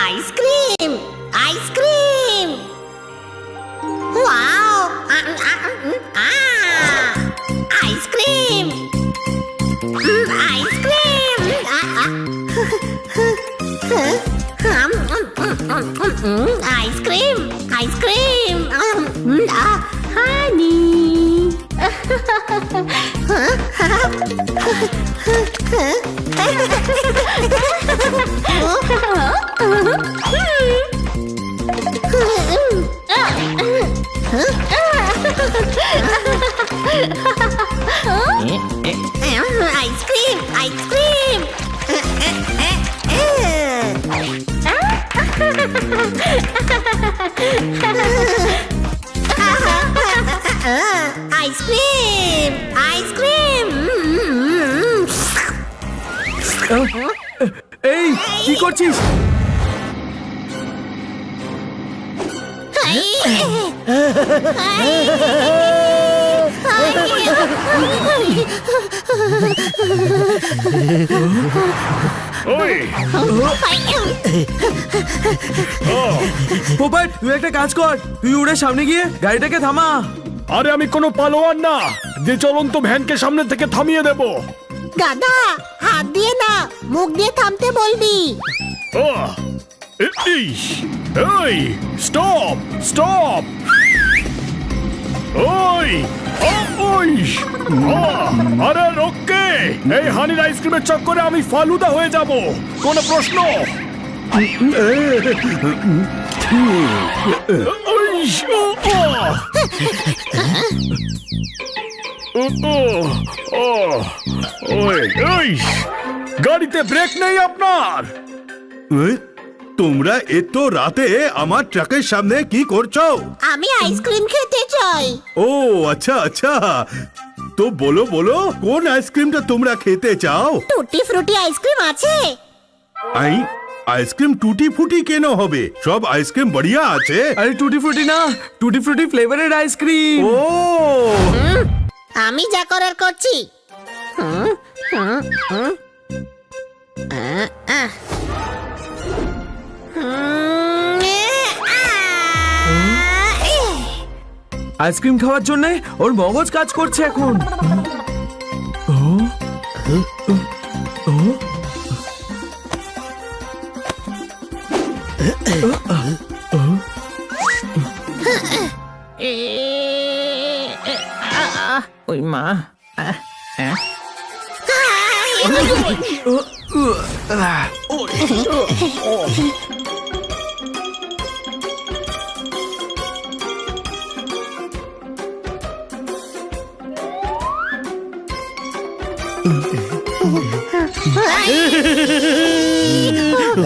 Ice cream ice cream wow ice cream ice cream ice cream ice cream honey ice cream ice cream ice cream ice cream এই কি করছিস? পোপট, তুই একটা কাজ কর, তুই উড়ে সামনে গিয়ে গাড়িটাকে থামা। আরে আমি কোনো পালোয়ান না যে চলন্ত ভ্যানকে সামনে থেকে থামিয়ে দেব। দাদা, হাত দিয়ে না, মুখ দিয়ে থামতে বলবি। এই স্টপ স্টপ। ওই ওই আরে রোকে, এই হানির আইসক্রিমের চক্করে আমি ফালুদা হয়ে যাব, কোনো প্রশ্ন? গাড়িতে ব্রেক নেই আপনার? তোমরা এত রাতে আমার ট্রাকের সামনে কি করছো? আমি আইসক্রিম খেতে চাই। ও আচ্ছা আচ্ছা, তো বলো বলো, কোন আইসক্রিমটা তোমরা খেতে চাও? টুটি ফ্রুটি আইসক্রিম আছে? আইসক্রিম টুটি ফুটি কেন হবে? সব আইসক্রিম বড়িয়া আছে। আরে টুটি ফ্রুটি না, টুটি ফ্রুটি ফ্লেভারের আইসক্রিম। ও আমি যা করার করছি। আইসক্রিম খাওয়ার জন্য ওর মগজ কাজ করছে এখন। ওই মা,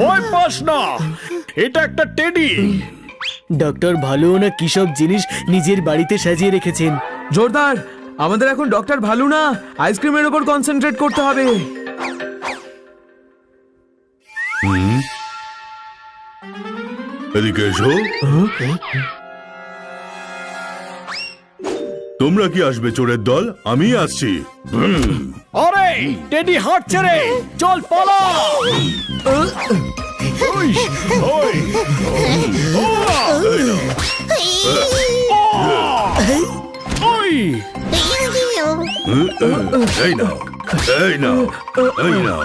ভয় পাস না, এটা একটা টেডি। ডক্টর ভালো না কিসব জিনিস নিজের বাড়িতে সাজিয়ে রেখেছেন। জোরদার, আমাদের এখন ডক্টর ভালু না, আইসক্রিমের উপর কনসেন্ট্রেট করতে হবে। এদিকে এসো। তোমরা কি আসবে চোরের দল? আমি আসছি। আরে টেডি হাঁটছে রে, চল পালা। এই নাও, এই নাও, এই নাও।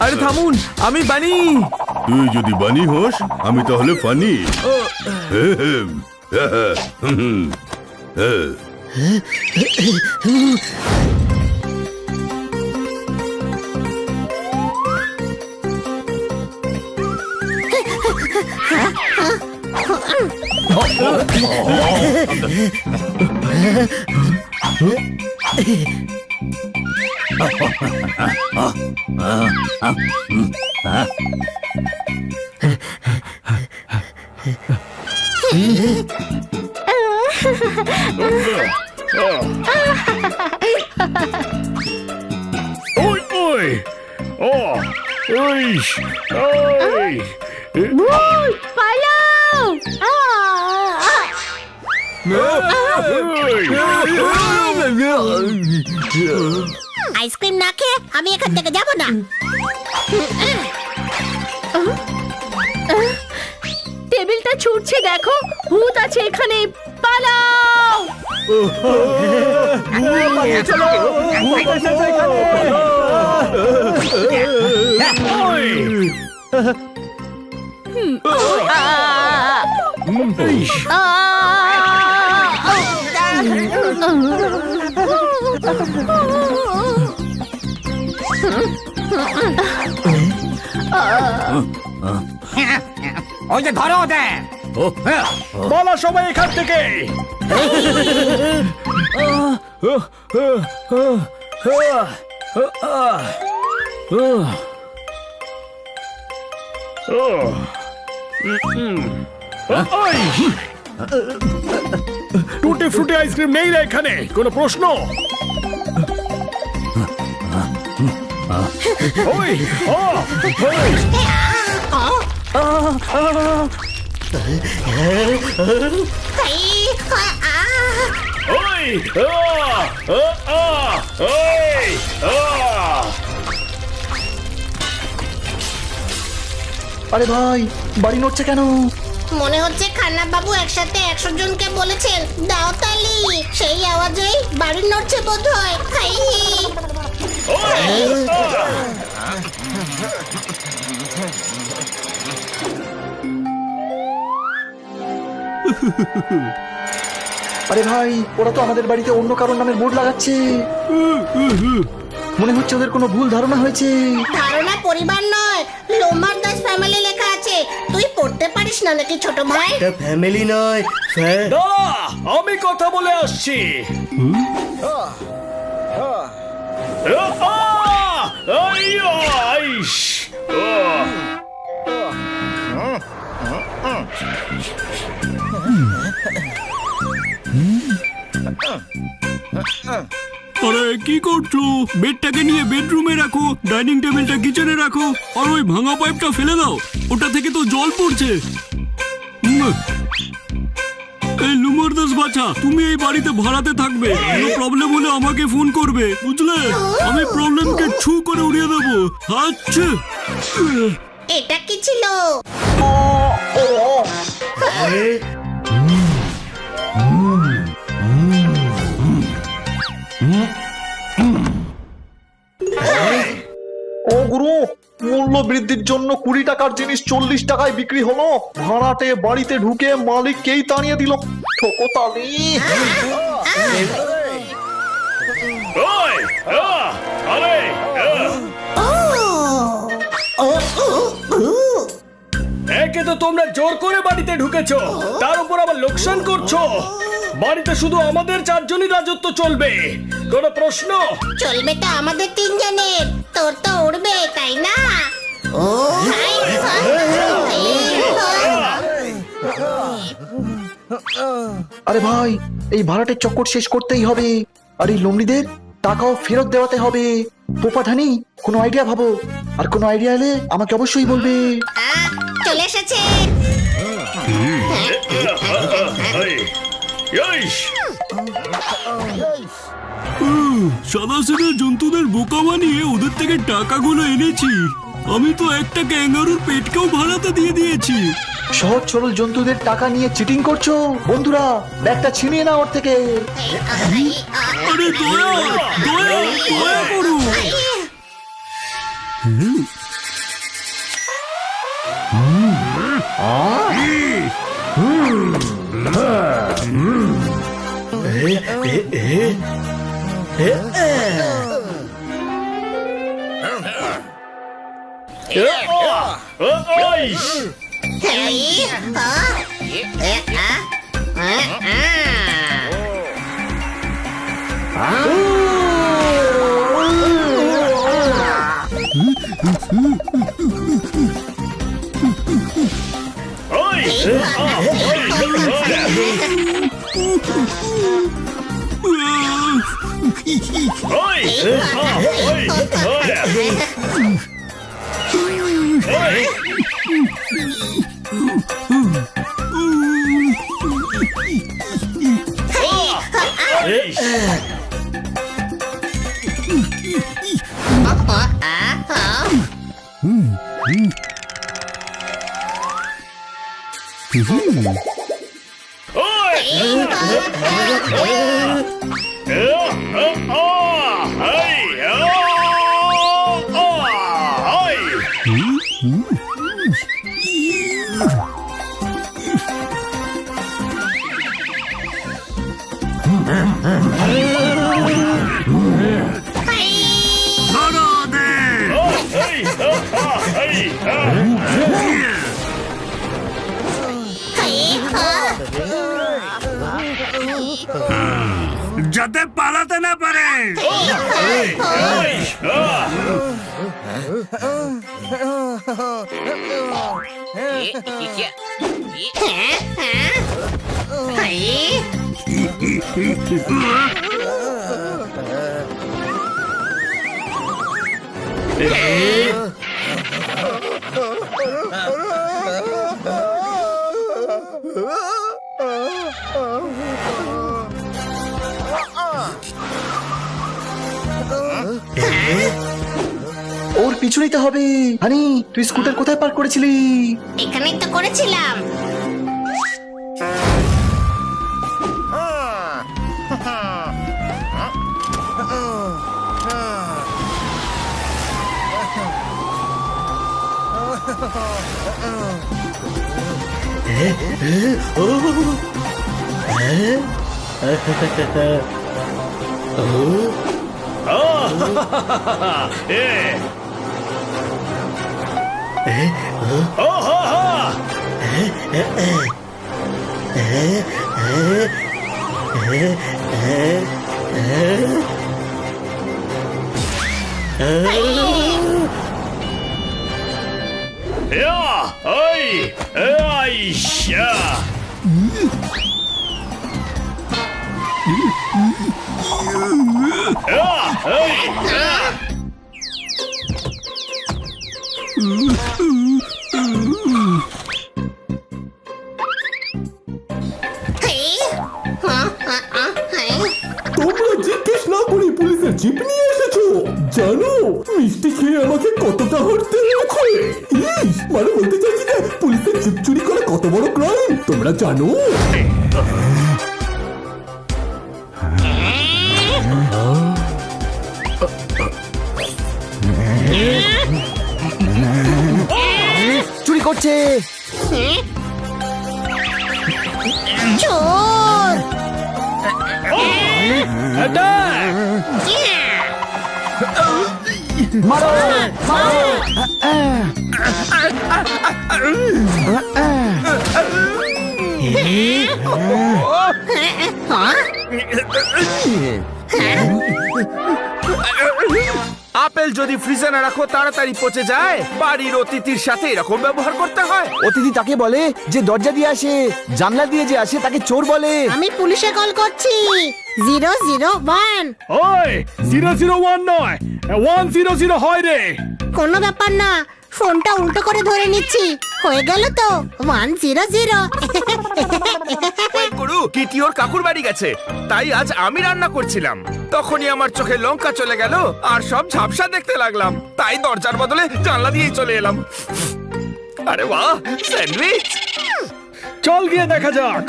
আরে থামুন, আমি বানি। তুই যদি বানি হোস, আমি তাহলে ফানি। ওই ওই ও ওই ওই পালাও! আইসক্রিম না খেয়ে আমি এখান থেকে যাব না। ছুটছে দেখো, ভূত আছে এখানে, পালাও! ওই যে ধরো ওদের। বলা সবাই এখান থেকে। টুটি ফ্রুটি আইসক্রিম নেই রে এখানে, কোনো প্রশ্ন? ওই আরে ভাই, বাড়ি নড়ছে কেন? মনে হচ্ছে খান্না বাবু একসাথে 100 জনকে বলেছেন দাও তালি, সেই আওয়াজেই বাড়ি নড়ছে বোধ হয়। আরে ভাই, ওরা তো আমাদের বাড়িতে অন্য কারোর নামের বোর্ড লাগাচ্ছে। মনে হচ্ছে ওদের কোনো ভুল ধারণা হয়েছে। ধারণা পরিবার নয়, লোমার দাস ফ্যামিলি লেখা আছে। তুই পড়তে পারিস না নাকি ছোট ভাই? এটা ফ্যামিলি নয়, দাঁড়া, আমি কথা বলে আসছি। আরে কি করছো? বেডটাকে নিয়ে বেডরুমে রাখো, ডাইনিং টেবিলটা কিচেনে রাখো, আর ওই ভাঙা পাইপটা ফেলে দাও, ওটা থেকে তো জল পড়ছে। এই লুমার দাস বাছা, তুমি এই বাড়িতে ভাড়াতে থাকবে। কোনো প্রবলেম হলে আমাকে ফোন করবে, বুঝলে? আমি প্রবলেমকে ছু করে উড়িয়ে দেবো। আচ্ছা, এটা কি ছিল? ও গুরু, মূল্য বৃদ্ধির জন্য 20 টাকার জিনিস 40 টাকায় বিক্রি হলো। ভাড়াটে বাড়িতে ঢুকে মালিককেই তাড়িয়ে দিল। ঠোকো তালি। একে তো তোমরা জোর করে বাড়িতে ঢুকেছো, তার উপর আবার লোকসান করছো। বাড়িতে শুধু আমাদের 4 জনই রাজত্ব চলবে, কোনো প্রশ্ন? চলবে তো আমাদের 3 জনের, তোর তো উড়বে তাই না? ও আরে ভাই, এই ভাড়াটের চক্কর শেষ করতেই হবে। আর এই লোমড়িদের টাকাও ফেরত দেওয়াতে হবে। পোপাধানি, কোনো আইডিয়া ভাবো। আর কোনো আইডিয়া এলে আমাকে অবশ্যই বলবে। চলে এসেছে। সাদা সাদা জন্তুদের বোকা বানিয়ে ওদের থেকে টাকাগুলো এনেছি। আমি তো একটা ক্যাঙ্গারুর পেটকেও ভাড়াতে দিয়ে দিয়েছি। সহজ সরল জন্তুদের টাকা নিয়ে চিটিং করছো। বন্ধুরা, ব্যাগটা ছিনিয়ে নাও ওর থেকে। আরে দয়া দয়া দয়া করো। ধরো ওদের যাতে পালাতে না পারে। ওর পিছু নিতে হবে। হানি, তুই স্কুটার কোথায় পার্ক করেছিলি? এখানেই তো করেছিলাম। তোমরা জিজ্ঞেস না করে পুলিশের জিপ নিয়ে এসেছো। জানো মিষ্টি খেয়ে আমাকে কতটা হরতে হয়েছে। মানে বলতে চাইছি যে পুলিশের জিপ চুরি করা কত বড় ক্রাইম তোমরা জানো। চুরি করছে। চোর! মারো মারো। আপেল যদি ফ্রিজে না রাখো তাড়াতাড়ি পচে যায়। বাড়ির অতিথির সাথে এরকম ব্যবহার করতে হয়? অতিথি তাকে বলে যে দরজা দিয়ে আসে, জানলা দিয়ে যে আসে তাকে চোর বলে। আমি পুলিশে কল করছি। 001। ওই 001 নয়, 100 হয় রে। কোনো ব্যাপার না, ফোনটা উল্টো করে ধরে নিচ্ছি। হয়ে গেল তো 100। গুরু কিটি ওর কাকুর বাড়ি গেছে, তাই আজ আমি রান্না করছিলাম। তখনই আমার চোখে লঙ্কা চলে গেল আর সব ঝাপসা দেখতে লাগলাম, তাই দরজার বদলে জানলা দিয়েই চলে এলাম। আরে বাহ, স্যান্ডউইচ! চল গিয়ে দেখা যাক।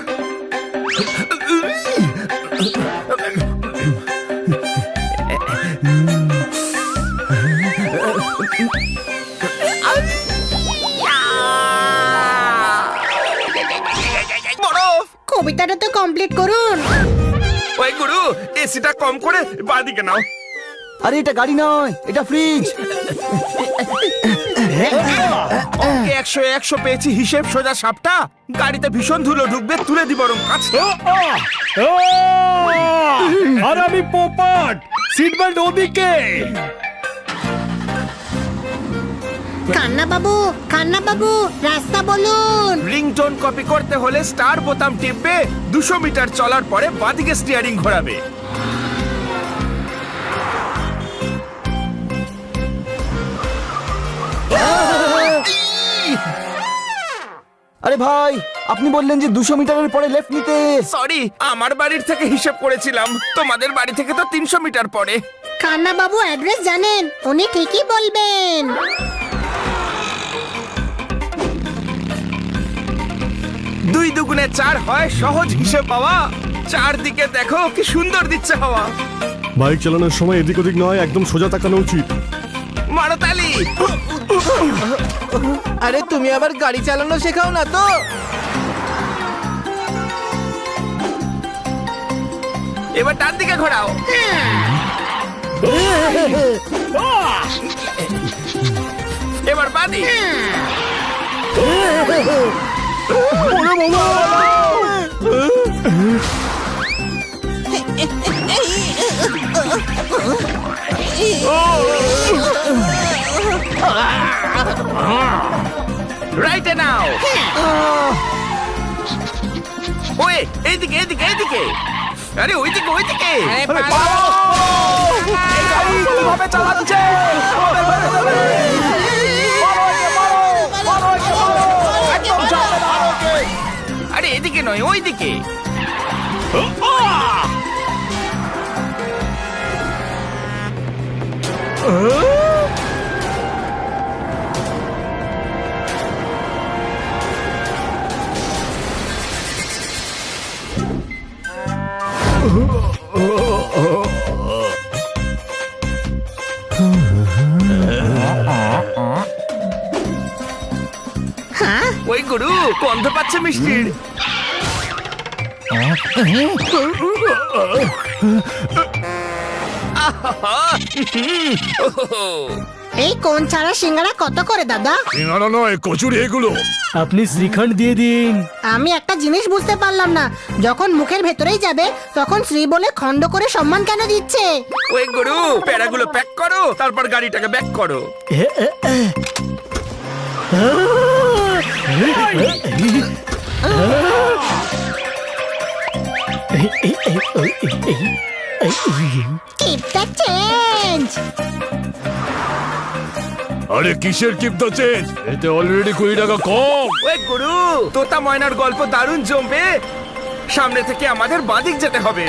বরফ! কবিতাটা তো কমপ্লিট করুন। ওই গুরু, এসিটা কম করে বাদিকে নাও। আরে এটা গাড়ি নয়, এটা ফ্রিজ। 100 পেয়েছি, হিসেব সোজা সাপটা। গাড়িতে ভীষণ ধুলো ঢুকবে, তুলে দি বরং কাছে। আর আমি পোপট, সিট বেল্ট ওদিকে। কান্না বাবু রাস্তা বলুন। রিংটোন কপি করতে হলে স্টার বোতাম টিপবে, 200 মিটার চলার পরে বাদিকে স্টিয়ারিং ঘোরাবে। আরে ভাই, আপনি বললেন যে 200 মিটারের পরে লেফট নিতে। সরি, আমার বাড়ির থেকে হিসেব করেছিলাম, তোমাদের বাড়ি থেকে তো 300 মিটার পরে। কান্না বাবু অ্যাড্রেস জানেন, উনি ঠিকই বলবেন। 2 দুগুণে 4 হয় সহজ হিসেব বাবা। চারদিকে দেখো কি সুন্দর দিচ্ছে হাওয়া। বাইক চালানোর সময় এদিক ওদিক নয়, একদম সোজা তাকানো উচিত। মারো তালি। আরে তুমি আবার গাড়ি চালানো শেখাও না তো? এবার ডান দিকে ঘোরাও। এবার বাদি। রাইটে নাও। ওই এইদিকে এইদিকে এইদিকে। আরে ওইদিকে ওইদিকে। কিভাবে চালাচ্ছে? আরে এদিকে নয় ওইদিকে। ওই গুরু গন্ধ পাচ্ছে মিষ্টির। এই কোন ছাড়া সিঙ্গারা কত করে দাদা? সিঙ্গারা নয়, কচুরি এগুলো। আপনি শ্রীখণ্ড দিয়ে দিন। আমি একটা জিনিস বুঝতে পারলাম না, যখন মুখের ভেতরেই যাবে তখন শ্রী বলে খণ্ড করে সম্মান কেন দিচ্ছে? ওই গুরু প্যারাগুলো প্যাক করো, তারপর গাড়িটাকে ব্যাক করো। Keep the change! আরে কিসের কিপ দ্য চেঞ্জ? এতে অলরেডি 20 টাকা কম। ওই গুরু তোতা ময়নার গল্প দারুণ জমবে। সামনে থেকে আমাদের বাদিক যেতে হবে।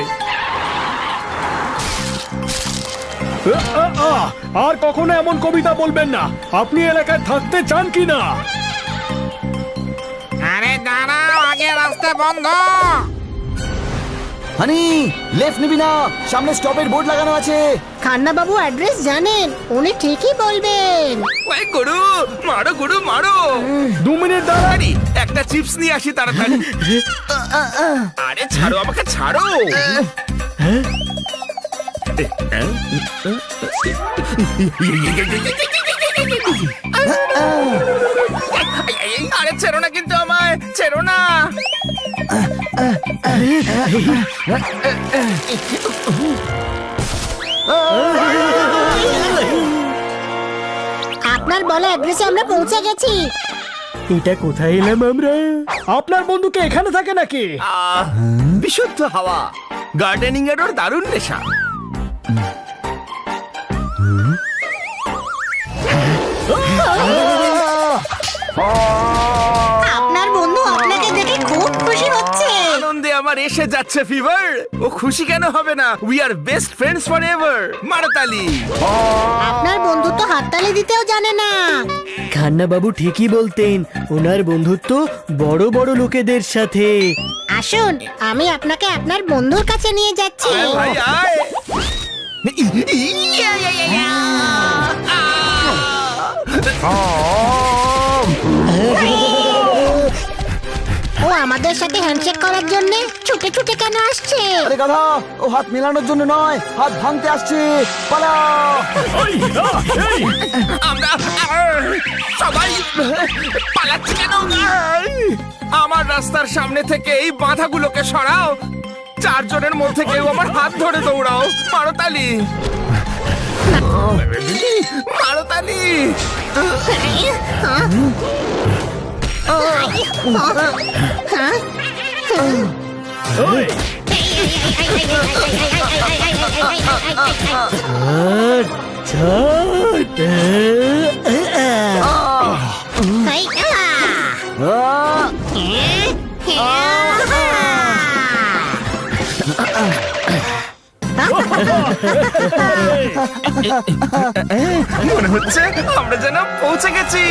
আর কখনো এমন কবিতা বলবেন না। আপনি এলাকায় থাকতে চান কি না? আরে দাঁড়াও, আগে রাস্তা বন্ধ। হানি, লেফট নিবি না, সামনে স্টপের বোর্ড লাগানো আছে। খান্না বাবু অ্যাড্রেস জানেন, উনি ঠিকই বলবেন। ওই গুরু মারো গুরু মারো। 2 মিনিট দাঁড়া। আরে একটা চিপস নিয়ে আসি তাড়াতাড়ি। আরে ছাড়ো আমাকে ছাড়ো। আরে ছেড়ো না কিন্তু আমায়, ছেড়ো না। আপনার বলা অ্যাড্রেসে আমরা পৌঁছে গেছি। এটা কোথায় এলাম আমরা? আপনার বন্ধুকে এখানে থাকে নাকি? বিশুদ্ধ হাওয়া, গার্ডেনিং এর ওর দারুণ নেশা। আপনার বন্ধু আপনাকে দেখে খুব খুশি হচ্ছে। আনন্দে আমার এসে যাচ্ছে ফিভার। ও খুশি কেন হবে না? We are best friends for ever. মারো তালি। আপনার বন্ধু তো হাততালি দিতেও জানে না। খান্না বাবু ঠিকই বলতেন, ওনার বন্ধুত্ব বড় বড় লোকেদের সাথে। আসুন, আমি আপনাকে আপনার বন্ধুর কাছে নিয়ে যাচ্ছি। আয় ভাই আয়। ও আমাদের সাথে হ্যান্ডশেক করার জন্য ছুটে ছুটে কেন আসছে? আরে গাধা, ও হাত মেলানোর জন্য নয়, হাত ভাঙতে আসছে। পালাও! আমরা সবাই পালাচ্ছি কেন? আমার রাস্তার সামনে থেকে এই বাধাগুলোকে সরাও। 4 জনের মধ্যে কেউ আমার হাত ধরে দৌড়াও। মারো তালি, মারো তালি। মনে হচ্ছে আমরা যেন পৌঁছে গেছি।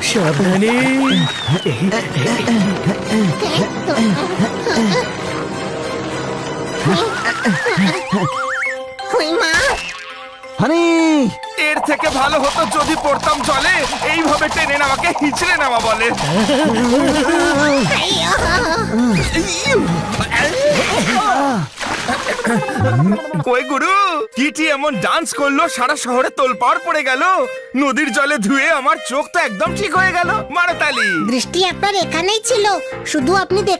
সাবধানে। ওই মা, হানি এর থেকে ভালো হতো যদি পড়তাম জলে, এইভাবে টেনে আমাকে হিচড়ে নেওয়া বলে। কই গুরু, কিটি এমন ডান্স করলো সারা শহরে তোলপাড় পড়ে গেল। নদীর জলে ধুয়ে আমার চোখ তো একদম ঠিক হয়ে গেল। মারো তালি। দৃষ্টি আপনার এখানেই ছিল, শুধু আপনি দেখ